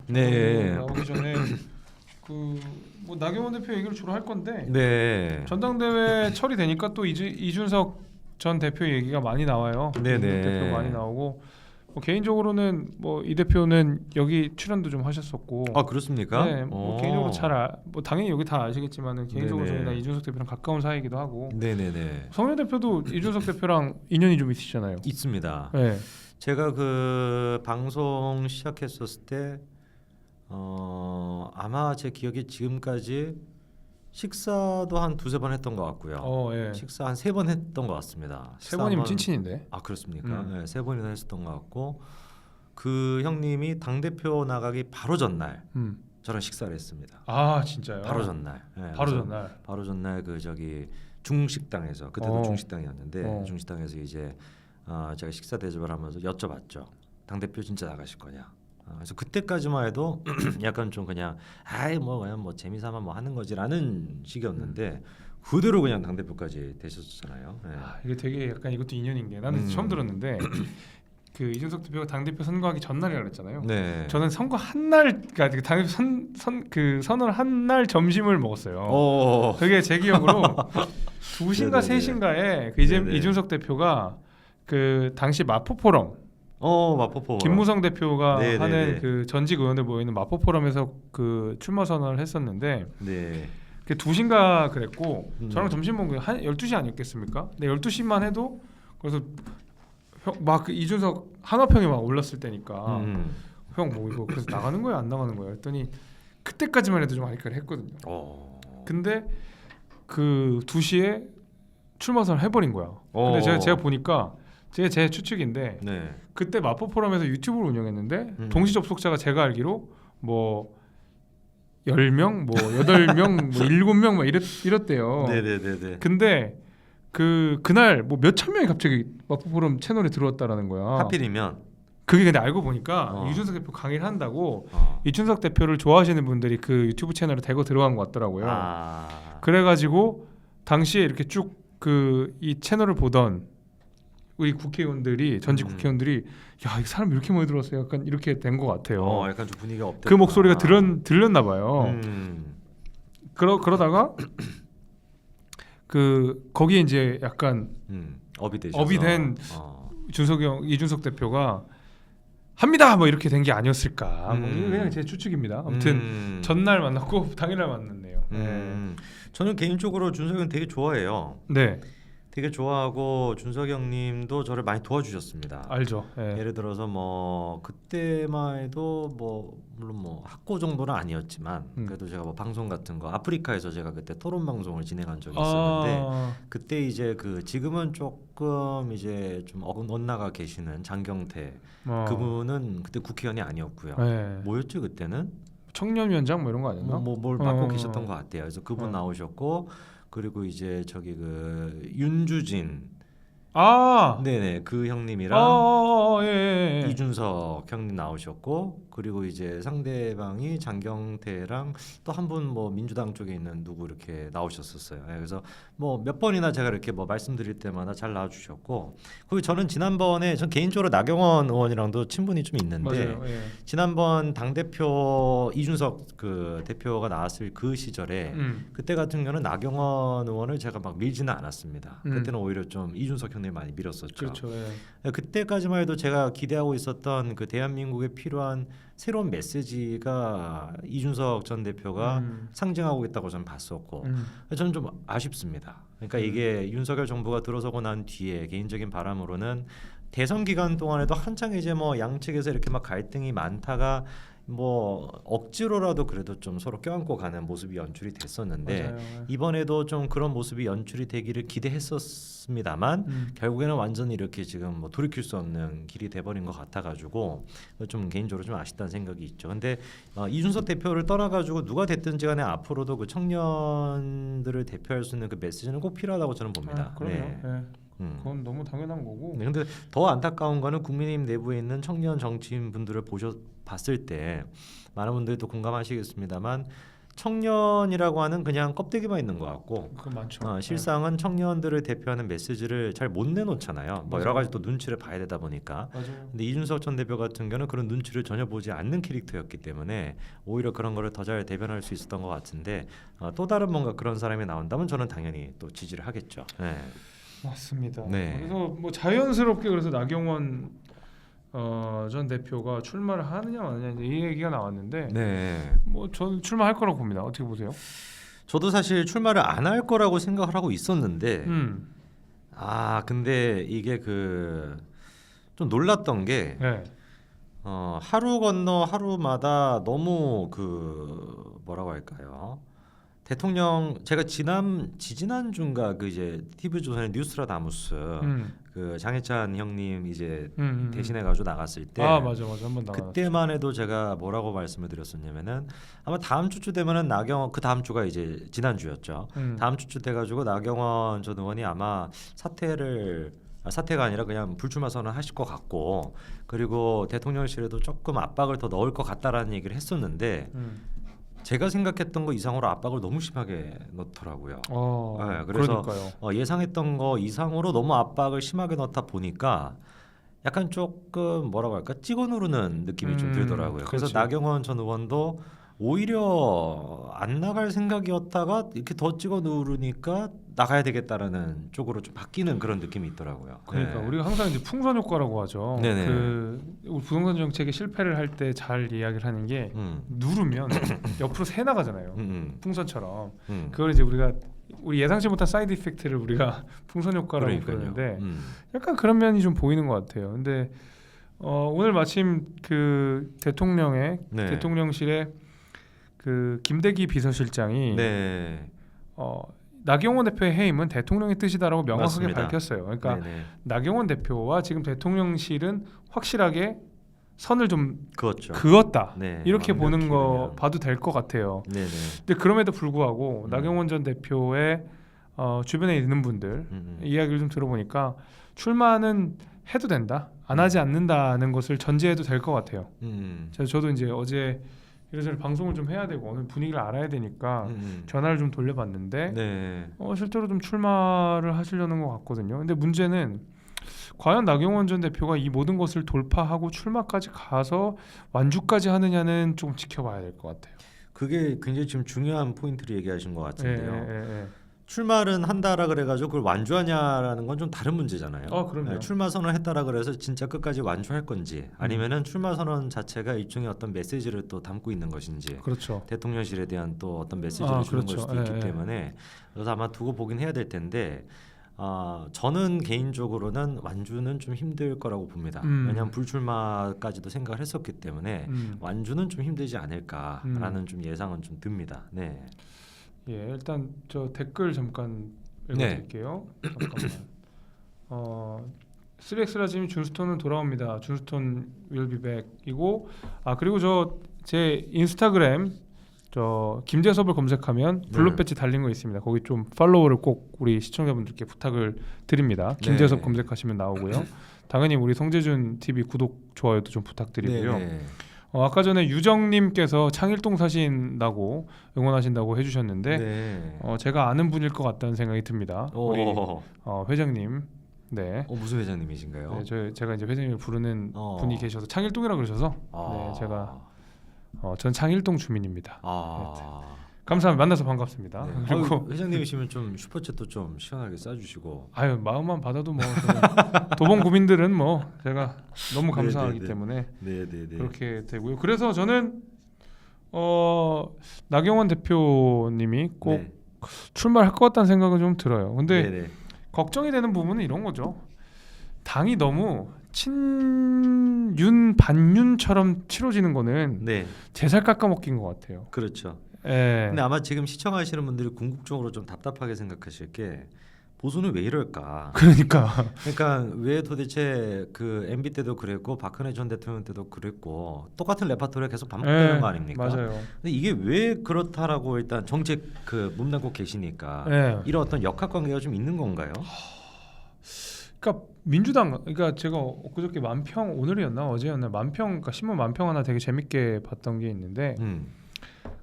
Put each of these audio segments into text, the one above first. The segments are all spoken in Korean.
네. 나오기 전에 그 뭐 나경원 대표 얘기를 주로 할 건데 네. 전당대회 처리되니까 또 이준석 전 대표 얘기가 많이 나와요. 네네. 이준석 대표 많이 나오고 뭐 개인적으로는 뭐 이 대표는 여기 출연도 좀 하셨었고. 아 그렇습니까? 네, 뭐 개인적으로 뭐 당연히 여기 다 아시겠지만은 개인적으로 네네. 저희나 이준석 대표랑 가까운 사이이기도 하고. 네네네. 성현 대표도 이준석 대표랑 인연이 좀 있으시잖아요. 있습니다. 네. 제가 그 방송 시작했었을 때 아마 제 기억에 지금까지 식사도 한 두세 번 했던 것 같고요. 예. 식사 한 세 번 했던 것 같습니다. 세 식사 번이면 한 번- 찐친인데. 아 그렇습니까? 네, 세 번이나 했었던 것 같고 그 형님이 당 대표 나가기 바로 전날 저랑 식사를 했습니다. 아 진짜요? 바로 전날. 네, 바로 그래서 전날. 바로 전날 그 저기 중식당에서 그때도 중식당이었는데 어. 중식당에서 이제 제가 식사 대접을 하면서 여쭤봤죠. 당 대표 진짜 나가실 거냐? 그래서 그때까지만 해도 약간 좀 그냥 아이 뭐 그냥 뭐 재미삼아 뭐 하는 거지라는 식이었는데 그대로 그냥 당 대표까지 되셨잖아요. 네. 이게 되게 약간 이것도 인연인 게 나는 처음 들었는데 그 이준석 대표가 당 대표 선거하기 전날이라 그랬잖아요. 네. 저는 선거 한날 그러니까 당 대표 그 선언 한날 점심을 먹었어요. 그게 제 기억으로 2시인가 네네네. 3시인가에 그 네네. 이준석 대표가 그 당시 마포 포럼 마포포. 김무성 대표가 네네네. 하는 그 전직 의원들 모이는 마포 포럼에서 그 출마 선언을 했었는데 네. 그 2시인가 그랬고 저랑 음. 점심 먹은 게 한 12시 아니었겠습니까? 근데 12시만 해도 그래서 막 그 이준석 한화평이 막 올랐을 때니까 형 뭐 이거 그래서 나가는 거야 안 나가는 거야 했더니 그때까지만 해도 좀 아니까리 했거든요. 근데 그 2시에 출마 선언을 해버린 거야. 근데 제가 보니까 제 추측인데 네. 그때 마포 포럼에서 유튜브를 운영했는데 동시 접속자가 제가 알기로 뭐 10명, 뭐 8명, 뭐 7명 막 이랬대요. 네네네네. 근데 그날 뭐 몇천 명이 갑자기 마포 포럼 채널에 들어왔다라는 거야. 하필이면 그게 근데 알고 보니까 이준석 대표 강의를 한다고 이준석 대표를 좋아하시는 분들이 그 유튜브 채널에 대거 들어간 것 같더라고요. 그래가지고 당시에 이렇게 쭉 그 이 채널을 보던 우리 국회의원들이 전직 국회의원들이 야, 이 사람 이렇게 많이 들어왔어. 약간 이렇게 된 것 같아요. 약간 좀 분위기가 없다. 그 목소리가 들렸나 봐요. 그러다가 그 거기에 이제 약간 업이 되셔서 업이 된 이준석 대표가 합니다. 뭐 이렇게 된 게 아니었을까. 뭐 이게 그냥 제 추측입니다. 아무튼 전날 만났고 당일날 만났네요. 저는 개인적으로 준석이 형 되게 좋아해요. 네, 되게 좋아하고 준석이 형님도 저를 많이 도와주셨습니다. 알죠. 예. 예를 들어서 뭐 그때만 해도 뭐 물론 뭐 학고 정도는 아니었지만 그래도 제가 뭐 방송 같은 거 아프리카에서 제가 그때 토론 방송을 진행한 적이 있었는데 그때 이제 그 지금은 조금 이제 좀 엇나가 계시는 장경태 그분은 그때 국회의원이 아니었고요. 네. 뭐였죠 그때는? 청년위원장 뭐 이런 거 아니었나? 뭘 맡고 계셨던 것 같아요. 그래서 그분 나오셨고 그리고 이제 저기 그 윤주진 네네 그 형님이랑 예. 이준석 형님 나오셨고 그리고 이제 상대방이 장경태랑 또 한 분 뭐 민주당 쪽에 있는 누구 이렇게 나오셨었어요. 그래서 뭐 몇 번이나 제가 이렇게 뭐 말씀드릴 때마다 잘 나와주셨고 그리고 저는 지난번에 전 개인적으로 나경원 의원이랑도 친분이 좀 있는데 맞아요. 예. 지난번 당 대표 이준석 그 대표가 나왔을 그 시절에 그때 같은 경우는 나경원 의원을 제가 막 밀지는 않았습니다. 그때는 오히려 좀 이준석 형님 많이 밀었었죠. 그렇죠. 예. 그때까지만 해도 제가 기대하고 있었던 그 대한민국에 필요한 새로운 메시지가 이준석 전 대표가 상징하고 있다고 저는 봤었고 저는 좀 아쉽습니다. 그러니까 이게 윤석열 정부가 들어서고 난 뒤에 개인적인 바람으로는 대선 기간 동안에도 한창 이제 뭐 양측에서 이렇게 막 갈등이 많다가 뭐 억지로라도 그래도 좀 서로 껴안고 가는 모습이 연출이 됐었는데 맞아요. 이번에도 좀 그런 모습이 연출이 되기를 기대했었습니다만 결국에는 완전히 이렇게 지금 뭐 돌이킬 수 없는 길이 돼버린 것 같아가지고 좀 개인적으로 좀 아쉽다는 생각이 있죠. 근데 이준석 대표를 떠나가지고 누가 됐든지 간에 앞으로도 그 청년들을 대표할 수 있는 그 메시지는 꼭 필요하다고 저는 봅니다. 그럼요. 네. 예. 그건 너무 당연한 거고. 네, 근데 더 안타까운 거는 국민의힘 내부에 있는 청년 정치인 분들을 봤을 때 많은 분들이 또 공감하시겠습니다만 청년이라고 하는 그냥 껍데기만 있는 것 같고 그 많죠. 실상은 청년들을 대표하는 메시지를 잘 못 내놓잖아요. 뭐 여러 가지 또 눈치를 봐야 되다 보니까. 맞아요. 근데 이준석 전 대표 같은 경우는 그런 눈치를 전혀 보지 않는 캐릭터였기 때문에 오히려 그런 거를 더 잘 대변할 수 있었던 것 같은데 또 다른 뭔가 그런 사람이 나온다면 저는 당연히 또 지지를 하겠죠. 네. 맞습니다. 네. 그래서 뭐 자연스럽게 그래서 나경원 전 대표가 출마를 하느냐 마느냐 이제 이 얘기가 나왔는데 네. 뭐 저는 출마할 거라고 봅니다. 어떻게 보세요? 저도 사실 출마를 안 할 거라고 생각을 하고 있었는데 근데 이게 좀 놀랐던 게 네. 하루 건너 하루마다 너무 뭐라고 할까요? 대통령 제가 지지난주인가 이제 TV조선의 뉴스트라다무스 그 장해찬 형님 이제 대신해 가지고 나갔을 때 맞아 한번 나갔죠. 그때만 해도 제가 뭐라고 말씀을 드렸었냐면은 아마 다음 주쯤 되면은 나경원 그 다음 주가 이제 지난주였죠. 다음 주쯤 돼 가지고 나경원 전 의원이 아마 사퇴가 아니라 그냥 불출마 선언하실 것 같고 그리고 대통령실에도 조금 압박을 더 넣을 것 같다라는 얘기를 했었는데 제가 생각했던 거 이상으로 압박을 너무 심하게 넣더라고요. 네, 그래서 예상했던 거 이상으로 너무 압박을 심하게 넣다 보니까 약간 조금 뭐라고 할까 찍어 누르는 느낌이 좀 들더라고요. 그래서 그렇지. 나경원 전 의원도 오히려 안 나갈 생각이었다가 이렇게 더 찍어 누르니까 나가야 되겠다라는 쪽으로 좀 바뀌는 그런 느낌이 있더라고요. 그러니까 우리가 항상 이제 풍선 효과라고 하죠. 네네. 우리 부동산 정책에 실패를 할 때 잘 이야기를 하는 게 누르면 옆으로 새 나가잖아요. 풍선처럼. 그걸 이제 우리 예상치 못한 사이드 이펙트를 우리가 풍선 효과라고 부르는데 약간 그런 면이 좀 보이는 것 같아요. 근데 오늘 마침 그 대통령실에 그 김대기 비서실장이 나경원 대표의 해임은 대통령의 뜻이다라고 명확하게 맞습니다. 밝혔어요. 그러니까 나경원 대표와 지금 대통령실은 확실하게 선을 좀 그었다. 이렇게 보는 거 봐도 될 것 같아요. 근데 그럼에도 불구하고 나경원 전 대표의 주변에 있는 분들 이야기를 좀 들어보니까 출마는 해도 된다. 안 하지 않는다는 것을 전제해도 될 것 같아요. 저도 이제 어제 이래서 방송을 좀 해야 되고 오늘 분위기를 알아야 되니까 전화를 좀 돌려봤는데 실제로 좀 출마를 하시려는 것 같거든요. 근데 문제는 과연 나경원 전 대표가 이 모든 것을 돌파하고 출마까지 가서 완주까지 하느냐는 좀 지켜봐야 될 것 같아요. 그게 굉장히 지금 중요한 포인트를 얘기하신 것 같은데요. 출마를 한다라 그래가지고 그걸 완주하냐라는 건 좀 다른 문제잖아요. 그럼요. 출마 선언했다라 그래서 진짜 끝까지 완주할 건지 아니면은 출마 선언 자체가 일종의 어떤 메시지를 또 담고 있는 것인지 그렇죠. 대통령실에 대한 또 어떤 메시지를 주는 걸 수도 있기 때문에 그래서 아마 두고 보긴 해야 될 텐데 저는 개인적으로는 완주는 좀 힘들 거라고 봅니다. 왜냐하면 불출마까지도 생각을 했었기 때문에 완주는 좀 힘들지 않을까라는 좀 예상은 좀 듭니다. 네. 예, 일단 저 댓글 잠깐 읽어드릴게요. 잠깐만. 3x라짐이 준스톤은 돌아옵니다. 준스톤 will be back이고 그리고 제 인스타그램 김재섭을 검색하면 블루 배지 달린 거 있습니다. 거기 좀 팔로우를 꼭 우리 시청자분들께 부탁을 드립니다. 김재섭 검색하시면 나오고요. 당연히 우리 성재준 TV 구독 좋아요도 좀 부탁드리고요. 아까 전에 유정님께서 창일동 사신다고 응원하신다고 해주셨는데 제가 아는 분일 것 같다는 생각이 듭니다. 우리 회장님. 네. 무슨 회장님이신가요? 네, 제가 이제 회장님을 부르는 분이 계셔서 창일동이라 그러셔서 제가 전 창일동 주민입니다. 감사합니다. 만나서 반갑습니다. 그리고 회장님이시면 좀 슈퍼챗도 좀 시원하게 쏴주시고. 마음만 받아도 뭐 도봉 구민들은 뭐 제가 너무 감사하기 때문에 그렇게 되고요. 그래서 저는 나경원 대표님이 꼭 출마할 것 같다는 생각은 좀 들어요. 근데 걱정이 되는 부분은 이런 거죠. 당이 너무 친윤 반윤처럼 치러지는 거는 제살 깎아먹긴 것 같아요. 그렇죠. 근데 아마 지금 시청하시는 분들이 궁극적으로 좀 답답하게 생각하실 게 보수는 왜 이럴까? 그러니까 왜 도대체 그 MB 때도 그랬고 박근혜 전 대통령 때도 그랬고 똑같은 레파토리가 계속 반복되는 거 아닙니까? 맞아요. 근데 이게 왜 그렇다라고 일단 정책 몸담고 계시니까 이런 어떤 역학관계가 좀 있는 건가요? 그러니까 민주당 제가 엊그저께 만평 오늘이었나 어제였나 만평 그러니까 신문 만평 하나 되게 재밌게 봤던 게 있는데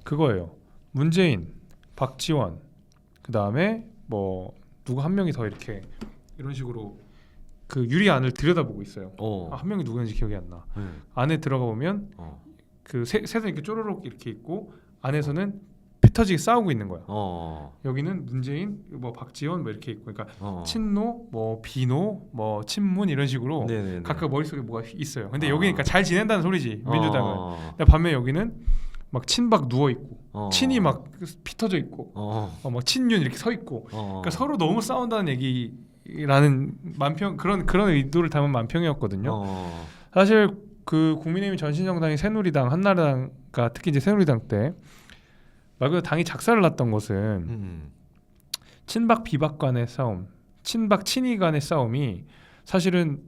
그거예요. 문재인, 박지원, 그 다음에 뭐 누구 한 명이 더 이렇게 이런 식으로 그 유리안을 들여다보고 있어요. 한 명이 누구인지 기억이 안 나. 안에 들어가 보면 그 셋은 이렇게 쪼르륵 이렇게 있고 안에서는 피 터지게 싸우고 있는 거야. 여기는 문재인, 뭐 박지원 뭐 이렇게 있고, 그러니까 친노, 뭐 비노, 뭐 친문 이런 식으로 네네네. 각각 머릿속에 뭐가 있어요. 근데 여기니까 잘 지낸다는 소리지 민주당은. 근데 반면에 여기는 막 친박 누워 있고, 친이 막 피 터져 있고, 막 친윤 이렇게 서 있고, 그러니까 서로 너무 싸운다는 얘기라는 만평 그런 의도를 담은 만평이었거든요. 사실 그 국민의힘 전신 정당인 새누리당, 한나라당과 특히 이제 새누리당 때 말 그대로 당이 작살을 났던 것은 친박 비박 간의 싸움, 친박 친이 간의 싸움이 사실은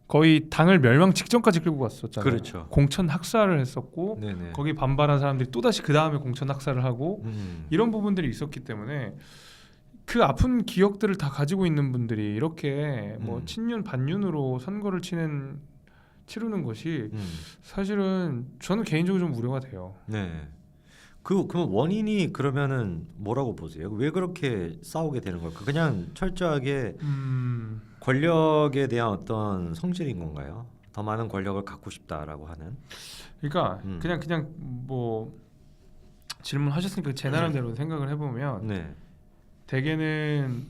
거의 당을 멸망 직전까지 끌고 갔었잖아요. 그렇죠. 공천 학살을 했었고 네네. 거기 반발한 사람들이 또다시 그 다음에 공천 학살을 하고 이런 부분들이 있었기 때문에 그 아픈 기억들을 다 가지고 있는 분들이 이렇게 뭐 친윤 반윤으로 선거를 치르는 것이 사실은 저는 개인적으로 좀 우려가 돼요. 네. 그럼 원인이 그러면은 뭐라고 보세요? 왜 그렇게 싸우게 되는 걸까? 그냥 철저하게 권력에 대한 어떤 성질인 건가요? 더 많은 권력을 갖고 싶다라고 하는? 그러니까 그냥 뭐 질문하셨으니까 제 나름대로 생각을 해보면 네. 대개는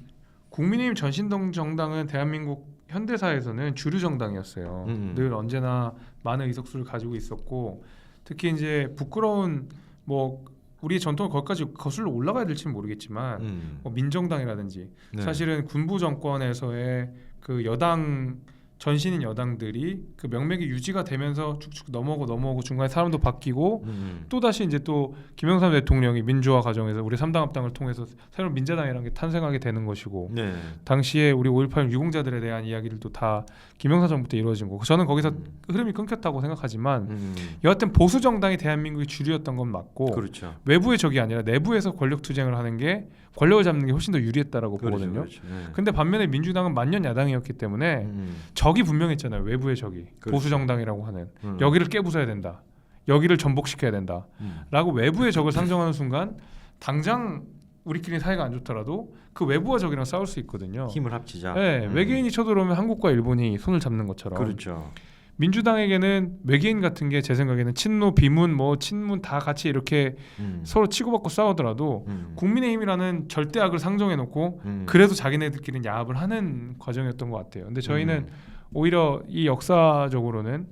국민의힘 전신정당은 대한민국 현대사에서는 주류 정당이었어요. 늘 언제나 많은 의석수를 가지고 있었고, 특히 이제 부끄러운 뭐 우리의 전통을 거기까지 거슬러 올라가야 될지는 모르겠지만 뭐 민정당이라든지 네. 사실은 군부 정권에서의 그 여당 전신인 여당들이 그 명맥이 유지가 되면서 쭉쭉 넘어오고 중간에 사람도 바뀌고 또 다시 이제 또 김영삼 대통령이 민주화 과정에서 우리 3당 합당을 통해서 새로운 민자당이라는 게 탄생하게 되는 것이고 네. 당시에 우리 5.18 유공자들에 대한 이야기들도 다 김영삼 정부 때 이루어진 거고, 저는 거기서 흐름이 끊겼다고 생각하지만 여하튼 보수 정당이 대한민국의 주류였던 건 맞고, 그렇죠. 외부의 적이 아니라 내부에서 권력 투쟁을 하는 게 권력을 잡는 게 훨씬 더 유리했다라고 보거든요. 그렇죠. 네. 근데 반면에 민주당은 만년 야당이었기 때문에 적이 분명했잖아요. 외부의 적이. 그렇죠. 보수 정당이라고 하는 여기를 깨부숴야 된다, 여기를 전복시켜야 된다 라고 외부의 적을 상정하는 순간 당장 우리끼리 사이가 안 좋더라도 그 외부와 적이랑 싸울 수 있거든요. 힘을 합치자. 네, 외계인이 쳐들어오면 한국과 일본이 손을 잡는 것처럼. 그렇죠. 민주당에게는 외계인 같은 게 제 생각에는 친노, 비문, 뭐 친문 다 같이 이렇게 서로 치고받고 싸우더라도 국민의힘이라는 절대악을 상정해놓고 그래도 자기네들끼리는 야합을 하는 과정이었던 것 같아요. 근데 저희는 오히려 이 역사적으로는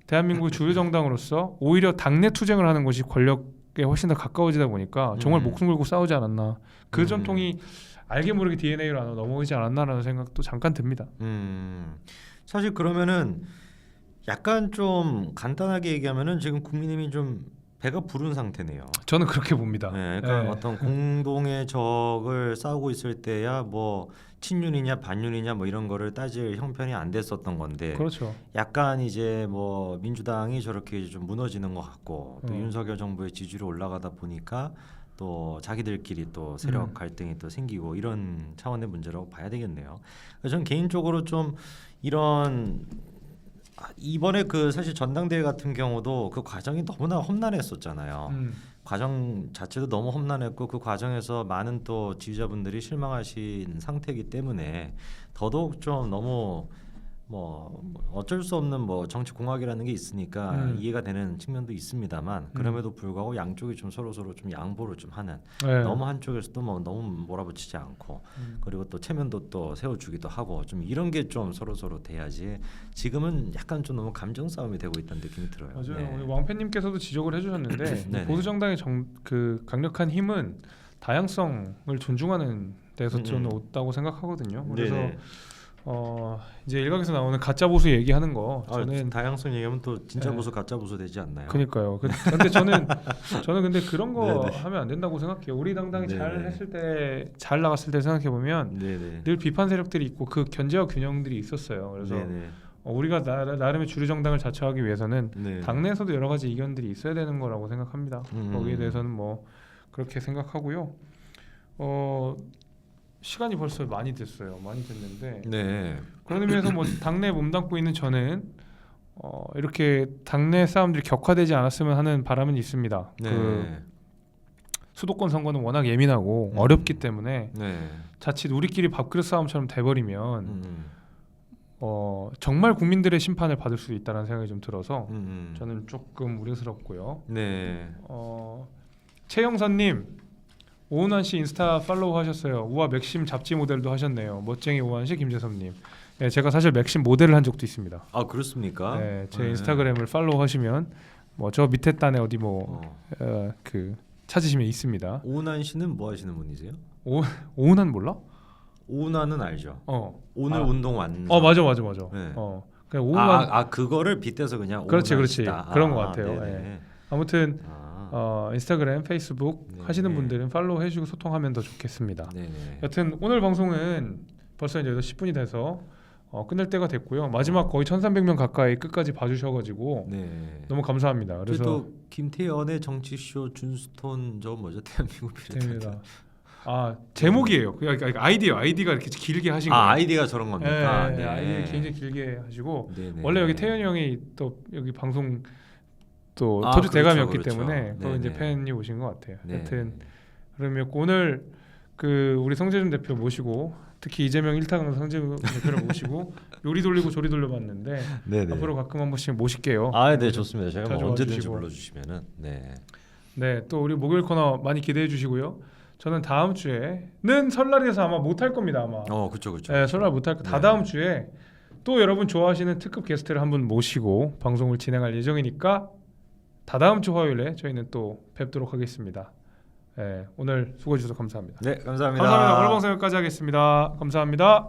대한민국의 주류 정당으로서 오히려 당내 투쟁을 하는 것이 권력에 훨씬 더 가까워지다 보니까 정말 목숨 걸고 싸우지 않았나. 그 전통이 알게 모르게 DNA로 안으로 넘어오지 않았나라는 생각도 잠깐 듭니다. 사실 그러면은 약간 좀 간단하게 얘기하면은 지금 국민의힘이 좀 배가 부른 상태네요. 저는 그렇게 봅니다. 네, 그러니까 네. 어떤 공동의 적을 싸우고 있을 때야 뭐 친윤이냐 반윤이냐 뭐 이런 거를 따질 형편이 안 됐었던 건데, 그렇죠. 약간 이제 뭐 민주당이 저렇게 좀 무너지는 것 같고 또 윤석열 정부의 지지율이 올라가다 보니까 또 자기들끼리 또 세력 갈등이 또 생기고 이런 차원의 문제라고 봐야 되겠네요. 저는 개인적으로 좀 이런 이번에 그 사실 전당대회 같은 경우도 그 과정이 너무나 험난했었잖아요. 과정 자체도 너무 험난했고 그 과정에서 많은 또 지지자분들이 실망하신 상태이기 때문에 더더욱 좀 너무 뭐 어쩔 수 없는 뭐 정치 공학이라는 게 있으니까 이해가 되는 측면도 있습니다만, 그럼에도 불구하고 양쪽이 좀 서로 좀 양보를 좀 하는, 너무 한쪽에서도 뭐 너무 몰아붙이지 않고 그리고 또 체면도 또 세워주기도 하고 좀 이런 게 좀 서로 돼야지, 지금은 약간 좀 너무 감정 싸움이 되고 있다는 느낌이 들어요. 맞아요. 네. 우리 왕팬님께서도 지적을 해주셨는데 네네. 보수 정당의 그 강력한 힘은 다양성을 존중하는 데서 저는 없다고 생각하거든요. 그래서 네네. 이제 일각에서 나오는 가짜 보수 얘기하는 거 저는 다양성 얘기하면 또 진짜 네. 보수 가짜 보수 되지 않나요? 그러니까요. 근데 저는 근데 그런 거 네네. 하면 안 된다고 생각해요. 우리 당당이 잘 네네. 했을 때, 잘 나갔을 때 생각해 보면 네네. 늘 비판 세력들이 있고 그 견제와 균형들이 있었어요. 그래서 네네. 우리가 나름의 주류 정당을 자처하기 위해서는 네. 당내에서도 여러 가지 이견들이 있어야 되는 거라고 생각합니다. 거기에 대해서는 뭐 그렇게 생각하고요. 시간이 벌써 많이 됐는데 네. 그런 의미에서 뭐 당내에 몸담고 있는 저는 이렇게 당내 싸움들이 격화되지 않았으면 하는 바람은 있습니다. 네. 수도권 선거는 워낙 예민하고 어렵기 때문에 네. 자칫 우리끼리 밥그릇 싸움처럼 돼버리면 정말 국민들의 심판을 받을 수 있다는 생각이 좀 들어서 저는 조금 우려스럽고요. 네. 최영선님, 오은환 씨 인스타 팔로우 하셨어요. 우와 맥심 잡지 모델도 하셨네요. 멋쟁이 오은환 씨, 김재섭님. 네, 제가 사실 맥심 모델을 한 적도 있습니다. 아 그렇습니까? 네, 제 인스타그램을 팔로우 하시면 뭐 저 밑에 단에 어디 그 찾으시면 있습니다. 오은환 씨는 뭐 하시는 분이세요? 오은환 몰라? 오은환은 알죠. 오늘 아. 운동 완. 맞아. 네. 그냥 오은환. 그거를 빗대서 그냥. 그렇지. 오은환씨다. 그런 것 같아요. 네. 아무튼 인스타그램, 페이스북 네네. 하시는 분들은 팔로우 해주고 소통하면 더 좋겠습니다. 네네. 여튼 오늘 방송은 벌써 이제 10분이 돼서 끝낼 때가 됐고요. 마지막 거의 1,300명 가까이 끝까지 봐주셔가지고 너무 감사합니다. 그래서 또 김태연의 정치쇼 준스톤 저 뭐죠? 대한민국 됩니다. 제목이에요. 그러니까 아이디가 이렇게 길게 하신 거예요. 아이디가 저런 겁니까? 네. 아이디를 굉장히 길게 하시고 네네. 원래 여기 태연이 형이 또 여기 방송 또 토주 대감이었기 때문에 또 이제 팬이 오신 것 같아요. 여튼 그러면 오늘 그 우리 성재준 대표 모시고 특히 이재명 1타강 성재준 대표를 모시고 요리 돌리고 조리 돌려봤는데 앞으로 가끔 한 번씩 모실게요. 네 좋습니다. 제가 뭐 언제든지 불러주시면은 네, 또 우리 목요일 코너 많이 기대해 주시고요. 저는 다음 주에는 설날이라서 아마 못할 겁니다. 아마. 그렇죠. 네, 설날 못할 거. 다다음 주에 또 여러분 좋아하시는 특급 게스트를 한 분 모시고 방송을 진행할 예정이니까 다다음 주 화요일에 저희는 또 뵙도록 하겠습니다. 네, 오늘 수고해 주셔서 감사합니다. 네, 감사합니다. 감사합니다. 오늘 방송 여기까지 하겠습니다. 감사합니다.